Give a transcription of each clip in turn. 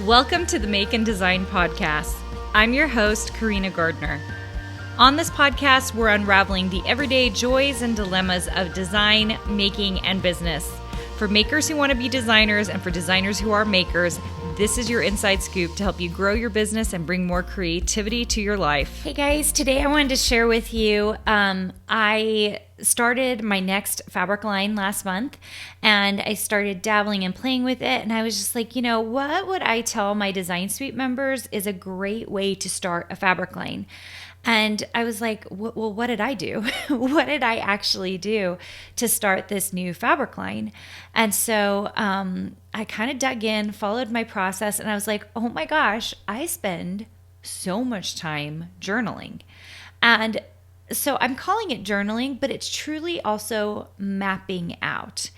Welcome to the Make and Design Podcast. I'm your host, Carina Gardner. On this podcast, we're unraveling the everyday joys and dilemmas of design, making, and business. For makers who want to be designers and for designers who are makers, this is your inside scoop to help you grow your business and bring more creativity to your life. Hey guys, today I wanted to share with you, I started my next fabric line last month and I started dabbling and playing with it. And I was just like, what would I tell my Design Suite members is a great way to start a fabric line? And I was like, well, what did I do? What did I actually do to start this new fabric line? And so I kind of dug in, followed my process, and I was like, oh my gosh, I spend so much time journaling. And so I'm calling it journaling, but it's truly also mapping out.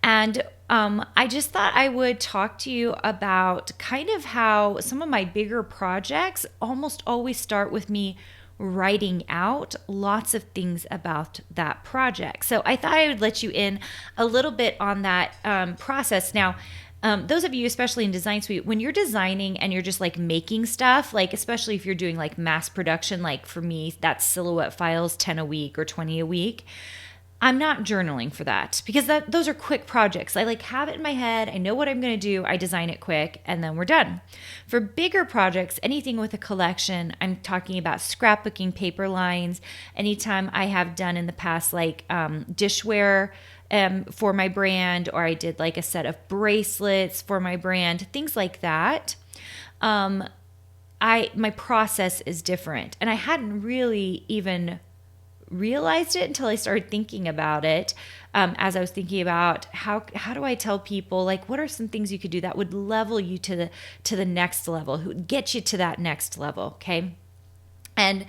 And I just thought I would talk to you about kind of how some of my bigger projects almost always start with me writing out lots of things about that project. So I thought I would let you in a little bit on that process. Now, those of you, especially in Design Suite, when you're designing and you're just like making stuff, like especially if you're doing like mass production, like for me, that's silhouette files, 10 a week or 20 a week. I'm not journaling for that because those are quick projects. I like have it in my head. I know what I'm going to do. I design it quick and then we're done. For bigger projects, anything with a collection, I'm talking about scrapbooking paper lines. Anytime I have done in the past, like dishware for my brand, or I did like a set of bracelets for my brand, things like that. My process is different. And I hadn't really even realized it until I started thinking about it. As I was thinking about how do I tell people, like, what are some things you could do that would level you to the next level, who would get you to that next level. Okay. And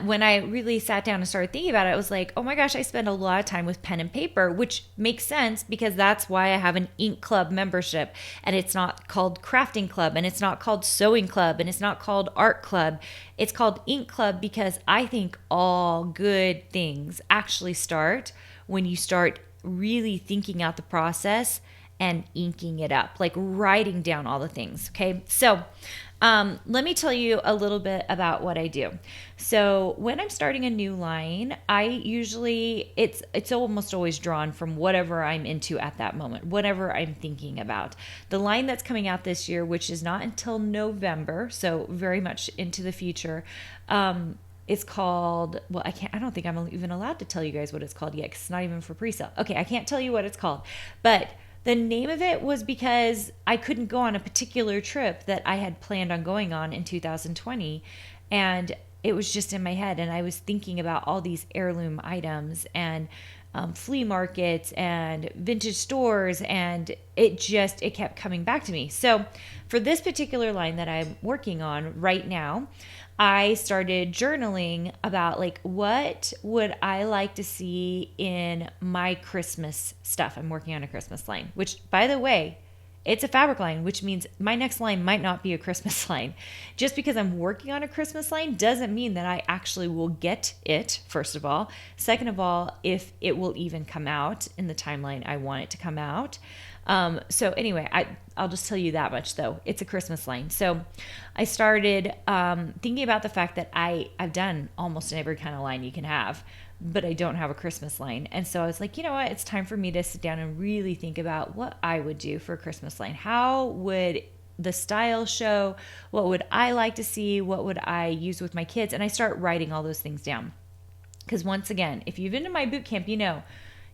when I really sat down and started thinking about it, I was like, oh my gosh, I spend a lot of time with pen and paper, which makes sense because that's why I have an ink club membership, and it's not called crafting club, and it's not called sewing club, and it's not called art club. It's called ink club because I think all good things actually start when you start really thinking out the process and inking it up, like writing down all the things. Okay. So, let me tell you a little bit about what I do. So when I'm starting a new line, I usually, it's almost always drawn from whatever I'm into at that moment, whatever I'm thinking about. The line that's coming out this year, which is not until November, so very much into the future, it's called, well, I don't think I'm even allowed to tell you guys what it's called yet, because it's not even for pre-sale. Okay, I can't tell you what it's called, but the name of it was because I couldn't go on a particular trip that I had planned on going on in 2020. And it was just in my head. And I was thinking about all these heirloom items and flea markets and vintage stores. And it kept coming back to me. So for this particular line that I'm working on right now, I started journaling about like, what would I like to see in my Christmas stuff? I'm working on a Christmas line, which, by the way, it's a fabric line, which means my next line might not be a Christmas line. Just because I'm working on a Christmas line doesn't mean that I actually will get it, first of all. Second of all, if it will even come out in the timeline I want it to come out. So anyway, I'll just tell you that much though. It's a Christmas line. So I started thinking about the fact that I've done almost every kind of line you can have, but I don't have a Christmas line. And so I was like, you know what? It's time for me to sit down and really think about what I would do for a Christmas line. How would the style show? What would I like to see? What would I use with my kids? And I start writing all those things down. Because once again, if you've been to my boot camp, you know,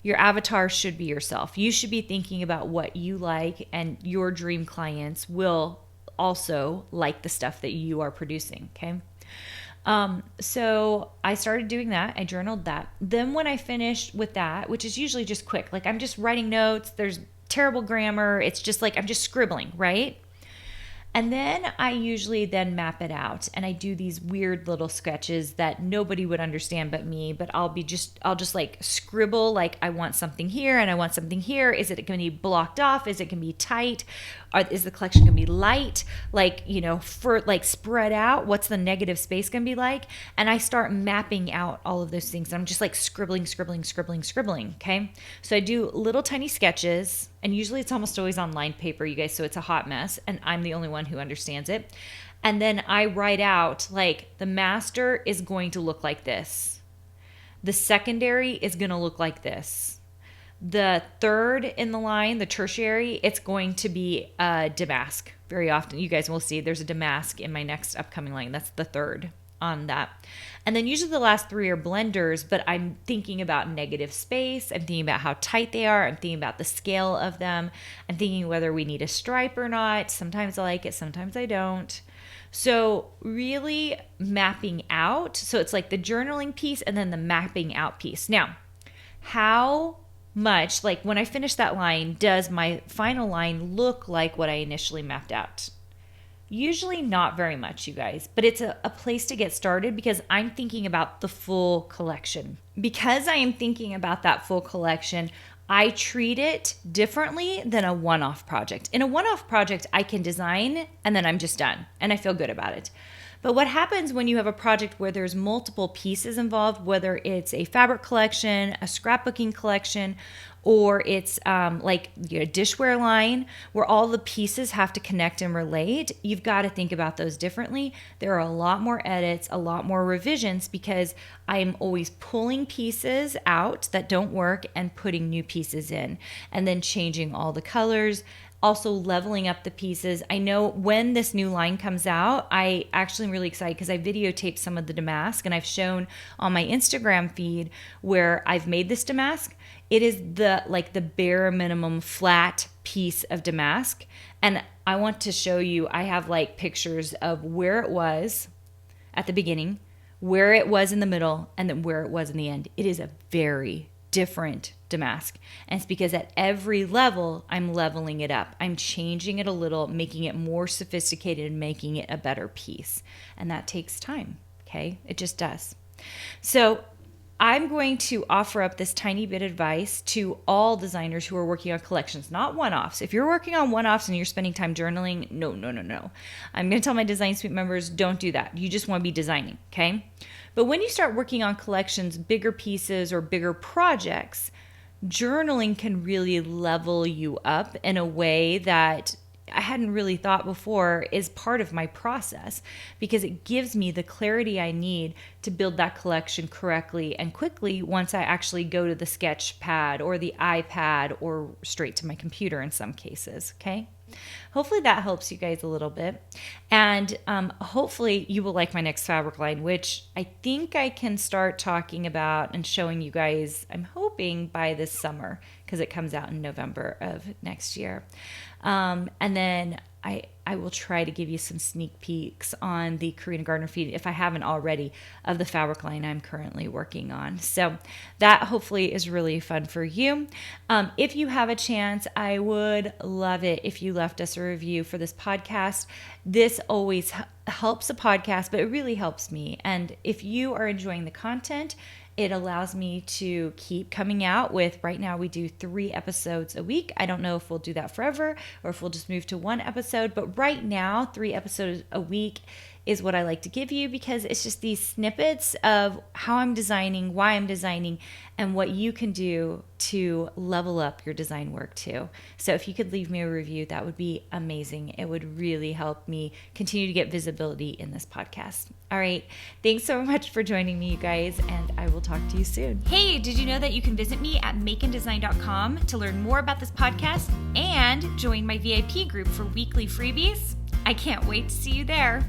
your avatar should be yourself. You should be thinking about what you like, and your dream clients will also like the stuff that you are producing. Okay. So I started doing that. I journaled that. Then when I finished with that, which is usually just quick, like I'm just writing notes, there's terrible grammar. It's just like, I'm just scribbling, right? And then I usually then map it out, and I do these weird little sketches that nobody would understand but me, but I'll just like scribble, like I want something here and I want something here. Is it going to be blocked off? Is it going to be tight? Is the collection going to be light, like, for like spread out? What's the negative space going to be like? And I start mapping out all of those things. I'm just like scribbling. Okay. So I do little tiny sketches, and usually it's almost always on lined paper, you guys. So it's a hot mess, and I'm the only one who understands it. And then I write out like the master is going to look like this. The secondary is going to look like this. The third in the line, the tertiary, it's going to be a damask. Very often, you guys will see there's a damask in my next upcoming line. That's the third on that. And then usually the last three are blenders, but I'm thinking about negative space. I'm thinking about how tight they are. I'm thinking about the scale of them. I'm thinking whether we need a stripe or not. Sometimes I like it, sometimes I don't. So really mapping out. So it's like the journaling piece and then the mapping out piece. Now, how much, like when I finish that line, does my final line look like what I initially mapped out? Usually not very much, you guys, but it's a place to get started because I'm thinking about the full collection. Because I am thinking about that full collection, I treat it differently than a one-off project. In a one-off project, I can design and then I'm just done and I feel good about it. But what happens when you have a project where there's multiple pieces involved, whether it's a fabric collection, a scrapbooking collection, or it's like a dishware line where all the pieces have to connect and relate, you've got to think about those differently. There are a lot more edits, a lot more revisions because I'm always pulling pieces out that don't work and putting new pieces in and then changing all the colors. Also leveling up the pieces. I know when this new line comes out, I actually am really excited because I videotaped some of the damask and I've shown on my Instagram feed where I've made this damask. It is the bare minimum flat piece of damask. And I want to show you, I have like pictures of where it was at the beginning, where it was in the middle, and then where it was in the end. It is a very different damask. And it's because at every level, I'm leveling it up. I'm changing it a little, making it more sophisticated and making it a better piece. And that takes time, okay? It just does. So I'm going to offer up this tiny bit of advice to all designers who are working on collections, not one-offs. If you're working on one-offs and you're spending time journaling, no. I'm going to tell my Design Suite members, don't do that. You just want to be designing, okay? But when you start working on collections, bigger pieces or bigger projects, journaling can really level you up in a way that I hadn't really thought before is part of my process because it gives me the clarity I need to build that collection correctly and quickly once I actually go to the sketch pad or the iPad or straight to my computer in some cases, okay? Hopefully that helps you guys a little bit. And hopefully you will like my next fabric line, which I think I can start talking about and showing you guys, I'm hoping by this summer, because it comes out in November of next year. And then I will try to give you some sneak peeks on the Carina Gardner feed, if I haven't already, of the fabric line I'm currently working on. So that hopefully is really fun for you. If you have a chance, I would love it if you left us a review for this podcast. This always helps a podcast, but it really helps me. And if you are enjoying the content, it allows me to keep coming out with, right now we do 3 episodes a week. I don't know if we'll do that forever or if we'll just move to 1 episode, but right now 3 episodes a week is what I like to give you because it's just these snippets of how I'm designing, why I'm designing, and what you can do to level up your design work too. So if you could leave me a review, that would be amazing. It would really help me continue to get visibility in this podcast. All right. Thanks so much for joining me, you guys, and I will talk to you soon. Hey, did you know that you can visit me at makeanddesign.com to learn more about this podcast and join my VIP group for weekly freebies? I can't wait to see you there.